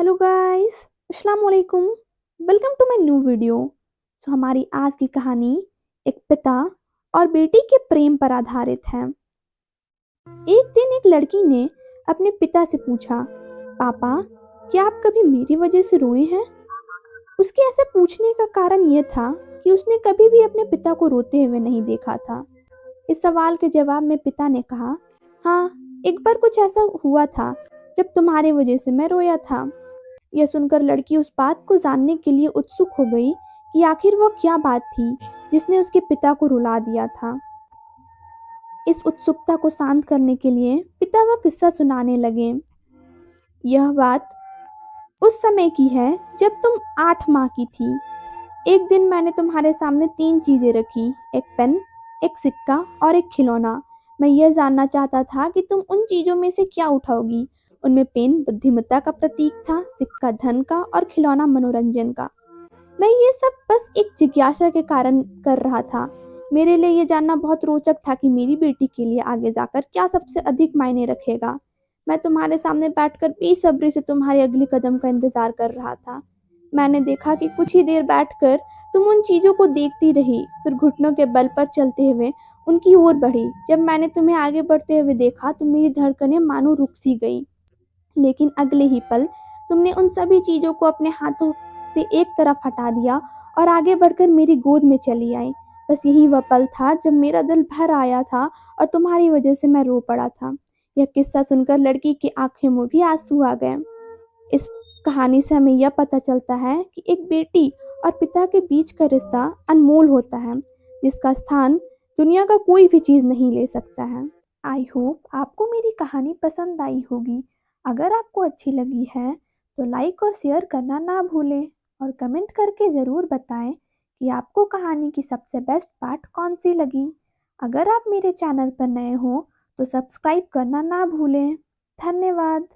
Hello guys, अस्सलाम वालेकुम। Welcome to my new video. हमारी आज की कहानी एक पिता और बेटी के प्रेम पर आधारित है। एक दिन एक लड़की ने अपने पिता से पूछा, पापा, क्या आप कभी मेरी वजह से रोए हैं? उसके ऐसे पूछने का कारण यह था कि उसने कभी भी अपने पिता को रोते हुए नहीं देखा था। इस सवाल के जवाब में पिता ने कहा, हाँ, एक बार कुछ ऐसा हुआ था जब तुम्हारी वजह से मैं रोया था। यह सुनकर लड़की उस बात को जानने के लिए उत्सुक हो गई कि आखिर वह क्या बात थी जिसने उसके पिता को रुला दिया था। इस उत्सुकता को शांत करने के लिए पिता वह किस्सा सुनाने लगे। यह बात उस समय की है जब तुम 8 माह की थी। एक दिन मैंने तुम्हारे सामने 3 चीजें रखी, एक पेन, एक सिक्का और एक खिलौना। मैं यह जानना चाहता था कि तुम उन चीजों में से क्या उठाओगी। उनमें पेन बुद्धिमत्ता का प्रतीक था, सिक्का धन का और खिलौना मनोरंजन का। मैं ये सब बस एक जिज्ञासा के कारण कर रहा था। मेरे लिए ये जानना बहुत रोचक था कि मेरी बेटी के लिए आगे जाकर क्या सबसे अधिक मायने रखेगा। मैं तुम्हारे सामने बैठकर बेसब्री से तुम्हारे अगली कदम का इंतजार कर रहा था। मैंने देखा कि कुछ ही देर बैठकर तुम उन चीजों को देखती रही, फिर घुटनों के बल पर चलते हुए उनकी ओर बढ़ी। जब मैंने तुम्हें आगे बढ़ते हुए देखा तो मेरी धड़कनें मानो रुक सी गई। लेकिन अगले ही पल तुमने उन सभी चीजों को अपने हाथों से एक तरफ हटा दिया और आगे बढ़कर मेरी गोद में चली आई। बस यही वह पल था जब मेरा दिल भर आया था और तुम्हारी वजह से मैं रो पड़ा था। यह किस्सा सुनकर लड़की की आंखों में भी आंसू आ गए। इस कहानी से हमें यह पता चलता है कि एक बेटी और पिता के बीच का रिश्ता अनमोल होता है, जिसका स्थान दुनिया का कोई भी चीज नहीं ले सकता है। आई होप आपको मेरी कहानी पसंद आई होगी। अगर आपको अच्छी लगी है तो लाइक और शेयर करना ना भूलें और कमेंट करके ज़रूर बताएं कि आपको कहानी की सबसे बेस्ट पार्ट कौन सी लगी। अगर आप मेरे चैनल पर नए हो तो सब्सक्राइब करना ना भूलें। धन्यवाद।